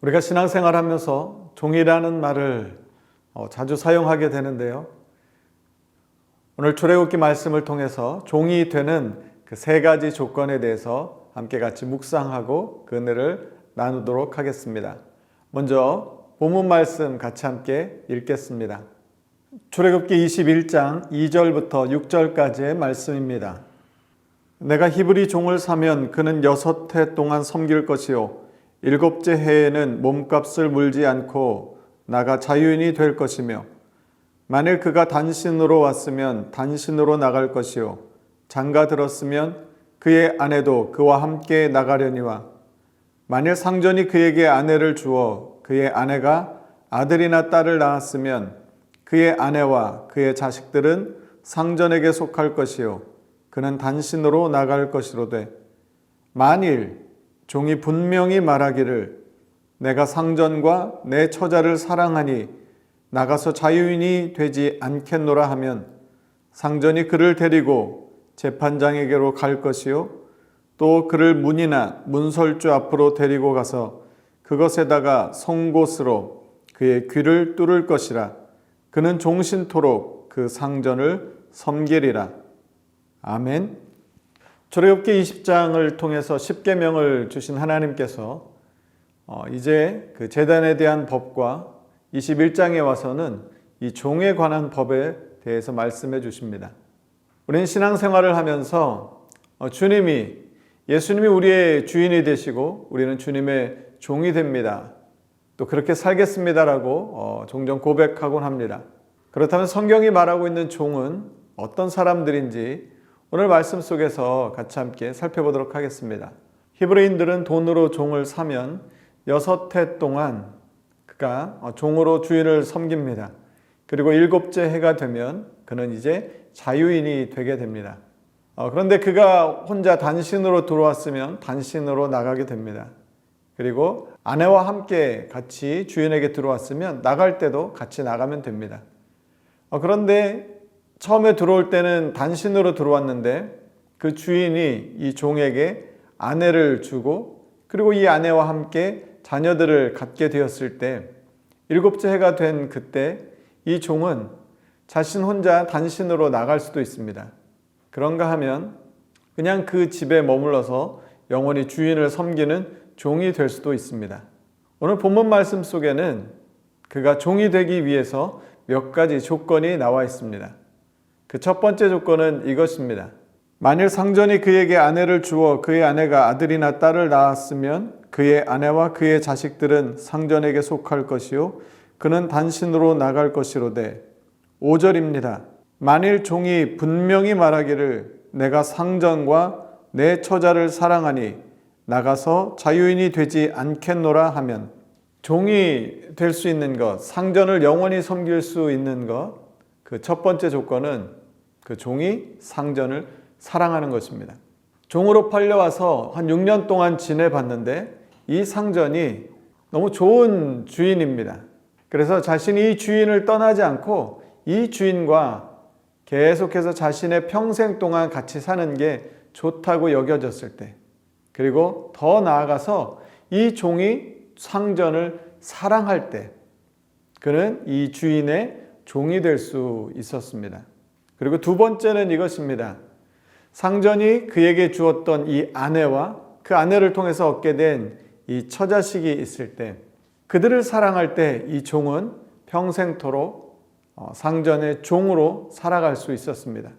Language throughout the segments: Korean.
우리가 신앙생활하면서 종이라는 말을 자주 사용하게 되는데요. 오늘 출애굽기 말씀을 통해서 종이 되는 그 세 가지 조건에 대해서 함께 같이 묵상하고 그 은혜를 나누도록 하겠습니다. 먼저 본문 말씀 같이 함께 읽겠습니다. 출애굽기 21장 2절부터 6절까지의 말씀입니다. 내가 히브리 종을 사면 그는 6해 동안 섬길 것이요 7째 해에는 몸값을 물지 않고 나가 자유인이 될 것이며 만일 그가 단신으로 왔으면 단신으로 나갈 것이요 장가 들었으면 그의 아내도 그와 함께 나가려니와 만일 상전이 그에게 아내를 주어 그의 아내가 아들이나 딸을 낳았으면 그의 아내와 그의 자식들은 상전에게 속할 것이요 그는 단신으로 나갈 것이로되 만일 종이 분명히 말하기를 내가 상전과 내 처자를 사랑하니 나가서 자유인이 되지 않겠노라 하면 상전이 그를 데리고 재판장에게로 갈 것이요 또 그를 문이나 문설주 앞으로 데리고 가서 그것에다가 송곳으로 그의 귀를 뚫을 것이라. 그는 종신토록 그 상전을 섬기리라. 아멘. 출애굽기 20장을 통해서 십계명을 주신 하나님께서 이제 그 제단에 대한 법과 21장에 와서는 이 종에 관한 법에 대해서 말씀해 주십니다. 우리는 신앙생활을 하면서 예수님이 우리의 주인이 되시고 우리는 주님의 종이 됩니다. 또 그렇게 살겠습니다라고 종종 고백하곤 합니다. 그렇다면 성경이 말하고 있는 종은 어떤 사람들인지 오늘 말씀 속에서 같이 함께 살펴보도록 하겠습니다. 히브리인들은 돈으로 종을 사면 6해 동안 그가 종으로 주인을 섬깁니다. 그리고 7째 해가 되면 그는 이제 자유인이 되게 됩니다. 그런데 그가 혼자 단신으로 들어왔으면 단신으로 나가게 됩니다. 그리고 아내와 함께 같이 주인에게 들어왔으면 나갈 때도 같이 나가면 됩니다. 그런데 처음에 들어올 때는 단신으로 들어왔는데 그 주인이 이 종에게 아내를 주고 그리고 이 아내와 함께 자녀들을 갖게 되었을 때 7째 해가 된 그때 이 종은 자신 혼자 단신으로 나갈 수도 있습니다. 그런가 하면 그냥 그 집에 머물러서 영원히 주인을 섬기는 종이 될 수도 있습니다. 오늘 본문 말씀 속에는 그가 종이 되기 위해서 몇 가지 조건이 나와 있습니다. 그 첫 번째 조건은 이것입니다. 만일 상전이 그에게 아내를 주어 그의 아내가 아들이나 딸을 낳았으면 그의 아내와 그의 자식들은 상전에게 속할 것이요 그는 단신으로 나갈 것이로되 5절입니다. 만일 종이 분명히 말하기를 내가 상전과 내 처자를 사랑하니 나가서 자유인이 되지 않겠노라 하면 종이 될 수 있는 것, 상전을 영원히 섬길 수 있는 것, 그 첫 번째 조건은 그 종이 상전을 사랑하는 것입니다. 종으로 팔려와서 한 6년 동안 지내봤는데 이 상전이 너무 좋은 주인입니다. 그래서 자신이 이 주인을 떠나지 않고 이 주인과 계속해서 자신의 평생 동안 같이 사는 게 좋다고 여겨졌을 때, 그리고 더 나아가서 이 종이 상전을 사랑할 때 그는 이 주인의 종이 될 수 있었습니다. 그리고 두 번째는 이것입니다. 상전이 그에게 주었던 이 아내와 그 아내를 통해서 얻게 된 이 처자식이 있을 때 그들을 사랑할 때 이 종은 평생토록 상전의 종으로 살아갈 수 있었습니다.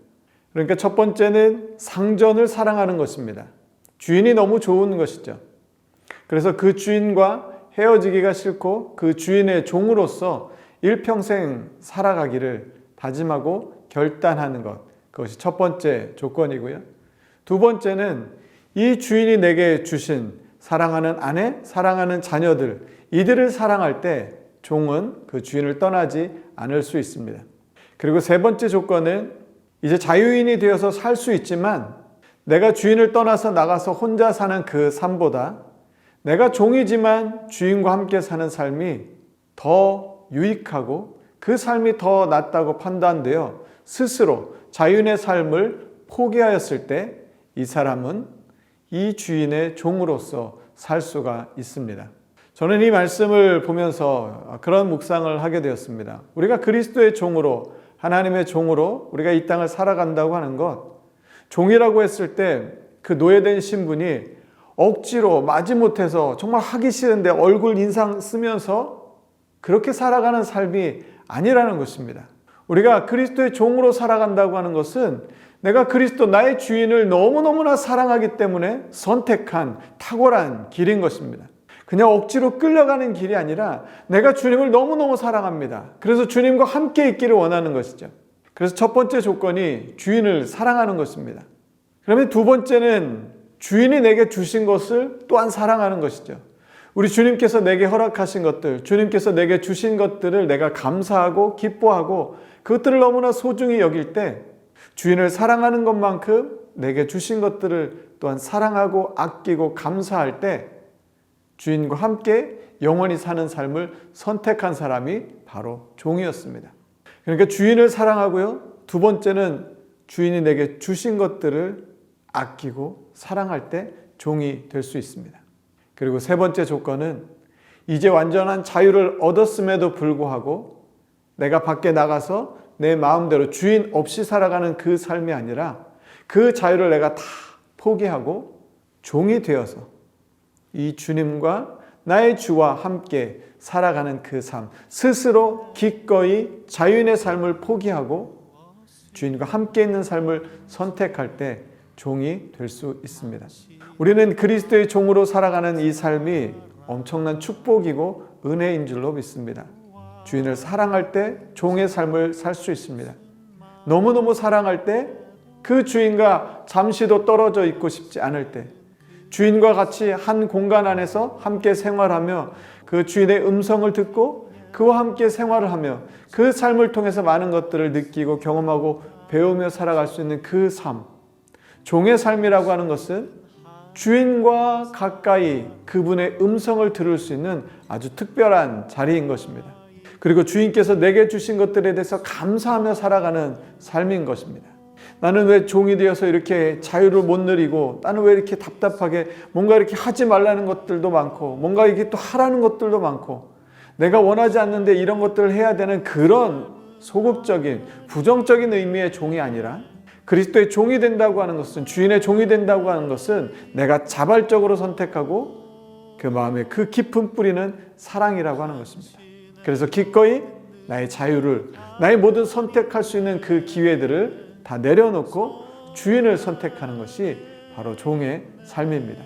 그러니까 첫 번째는 상전을 사랑하는 것입니다. 주인이 너무 좋은 것이죠. 그래서 그 주인과 헤어지기가 싫고 그 주인의 종으로서 일평생 살아가기를 다짐하고 결단하는 것, 그것이 첫 번째 조건이고요. 두 번째는 이 주인이 내게 주신 사랑하는 아내, 사랑하는 자녀들, 이들을 사랑할 때 종은 그 주인을 떠나지 않을 수 있습니다. 그리고 세 번째 조건은 이제 자유인이 되어서 살 수 있지만 내가 주인을 떠나서 나가서 혼자 사는 그 삶보다 내가 종이지만 주인과 함께 사는 삶이 더 유익하고 그 삶이 더 낫다고 판단되어 스스로 자유인의 삶을 포기하였을 때 이 사람은 이 주인의 종으로서 살 수가 있습니다. 저는 이 말씀을 보면서 그런 묵상을 하게 되었습니다. 우리가 그리스도의 종으로, 하나님의 종으로 우리가 이 땅을 살아간다고 하는 것, 종이라고 했을 때 그 노예된 신분이 억지로 마지못해서 정말 하기 싫은데 얼굴 인상 쓰면서 그렇게 살아가는 삶이 아니라는 것입니다. 우리가 그리스도의 종으로 살아간다고 하는 것은 내가 그리스도 나의 주인을 너무너무나 사랑하기 때문에 선택한 탁월한 길인 것입니다. 그냥 억지로 끌려가는 길이 아니라 내가 주님을 너무너무 사랑합니다. 그래서 주님과 함께 있기를 원하는 것이죠. 그래서 첫 번째 조건이 주인을 사랑하는 것입니다. 그러면 두 번째는 주인이 내게 주신 것을 또한 사랑하는 것이죠. 우리 주님께서 내게 허락하신 것들, 주님께서 내게 주신 것들을 내가 감사하고 기뻐하고 그것들을 너무나 소중히 여길 때 주인을 사랑하는 것만큼 내게 주신 것들을 또한 사랑하고 아끼고 감사할 때 주인과 함께 영원히 사는 삶을 선택한 사람이 바로 종이었습니다. 그러니까 주인을 사랑하고요. 두 번째는 주인이 내게 주신 것들을 아끼고 사랑할 때 종이 될 수 있습니다. 그리고 세 번째 조건은 이제 완전한 자유를 얻었음에도 불구하고 내가 밖에 나가서 내 마음대로 주인 없이 살아가는 그 삶이 아니라 그 자유를 내가 다 포기하고 종이 되어서 이 주님과 나의 주와 함께 살아가는 그 삶, 스스로 기꺼이 자유인의 삶을 포기하고 주인과 함께 있는 삶을 선택할 때 종이 될 수 있습니다. 우리는 그리스도의 종으로 살아가는 이 삶이 엄청난 축복이고 은혜인 줄로 믿습니다. 주인을 사랑할 때 종의 삶을 살 수 있습니다. 너무너무 사랑할 때 그 주인과 잠시도 떨어져 있고 싶지 않을 때, 주인과 같이 한 공간 안에서 함께 생활하며 그 주인의 음성을 듣고 그와 함께 생활을 하며 그 삶을 통해서 많은 것들을 느끼고 경험하고 배우며 살아갈 수 있는 그 삶, 종의 삶이라고 하는 것은 주인과 가까이 그분의 음성을 들을 수 있는 아주 특별한 자리인 것입니다. 그리고 주인께서 내게 주신 것들에 대해서 감사하며 살아가는 삶인 것입니다. 나는 왜 종이 되어서 이렇게 자유를 못 누리고, 나는 왜 이렇게 답답하게 뭔가 이렇게 하지 말라는 것들도 많고, 뭔가 이게 또 하라는 것들도 많고, 내가 원하지 않는데 이런 것들을 해야 되는 그런 소극적인 부정적인 의미의 종이 아니라, 그리스도의 종이 된다고 하는 것은, 주인의 종이 된다고 하는 것은 내가 자발적으로 선택하고 그 마음에 그 깊은 뿌리는 사랑이라고 하는 것입니다. 그래서 기꺼이 나의 자유를, 나의 모든 선택할 수 있는 그 기회들을 다 내려놓고 주인을 선택하는 것이 바로 종의 삶입니다.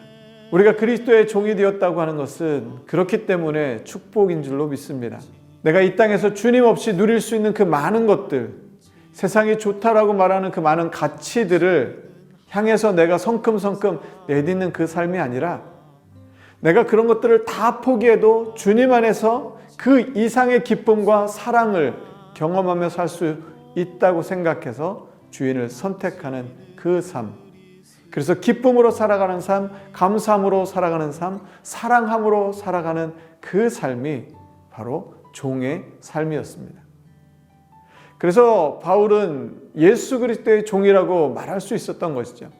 우리가 그리스도의 종이 되었다고 하는 것은 그렇기 때문에 축복인 줄로 믿습니다. 내가 이 땅에서 주님 없이 누릴 수 있는 그 많은 것들, 세상이 좋다라고 말하는 그 많은 가치들을 향해서 내가 성큼성큼 내딛는 그 삶이 아니라, 내가 그런 것들을 다 포기해도 주님 안에서 그 이상의 기쁨과 사랑을 경험하며 살 수 있다고 생각해서 주인을 선택하는 그 삶, 그래서 기쁨으로 살아가는 삶, 감사함으로 살아가는 삶, 사랑함으로 살아가는 그 삶이 바로 종의 삶이었습니다. 그래서 바울은 예수 그리스도의 종이라고 말할 수 있었던 것이죠.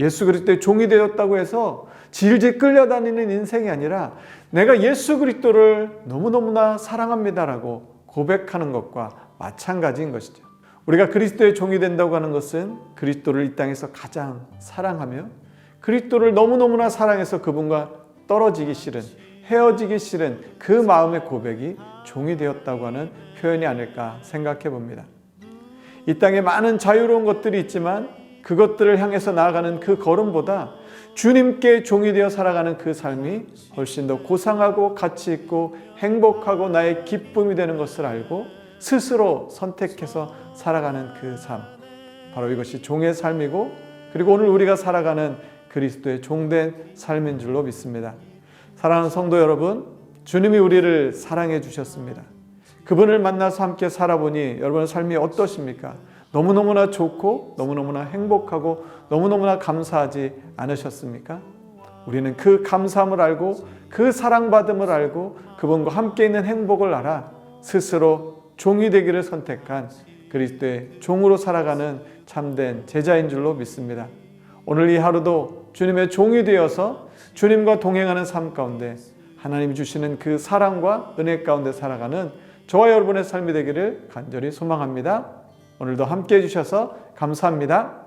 예수 그리스도의 종이 되었다고 해서 질질 끌려다니는 인생이 아니라 내가 예수 그리스도를 너무너무나 사랑합니다라고 고백하는 것과 마찬가지인 것이죠. 우리가 그리스도의 종이 된다고 하는 것은 그리스도를 이 땅에서 가장 사랑하며 그리스도를 너무너무나 사랑해서 그분과 떨어지기 싫은, 헤어지기 싫은 그 마음의 고백이 종이 되었다고 하는 표현이 아닐까 생각해 봅니다. 이 땅에 많은 자유로운 것들이 있지만 그것들을 향해서 나아가는 그 걸음보다 주님께 종이 되어 살아가는 그 삶이 훨씬 더 고상하고 가치 있고 행복하고 나의 기쁨이 되는 것을 알고 스스로 선택해서 살아가는 그 삶, 바로 이것이 종의 삶이고, 그리고 오늘 우리가 살아가는 그리스도의 종된 삶인 줄로 믿습니다. 사랑하는 성도 여러분, 주님이 우리를 사랑해 주셨습니다. 그분을 만나서 함께 살아보니 여러분의 삶이 어떠십니까? 너무너무나 좋고 너무너무나 행복하고 너무너무나 감사하지 않으셨습니까? 우리는 그 감사함을 알고 그 사랑받음을 알고 그분과 함께 있는 행복을 알아 스스로 종이 되기를 선택한 그리스도의 종으로 살아가는 참된 제자인 줄로 믿습니다. 오늘 이 하루도 주님의 종이 되어서 주님과 동행하는 삶 가운데 하나님이 주시는 그 사랑과 은혜 가운데 살아가는 저와 여러분의 삶이 되기를 간절히 소망합니다. 오늘도 함께해 주셔서 감사합니다.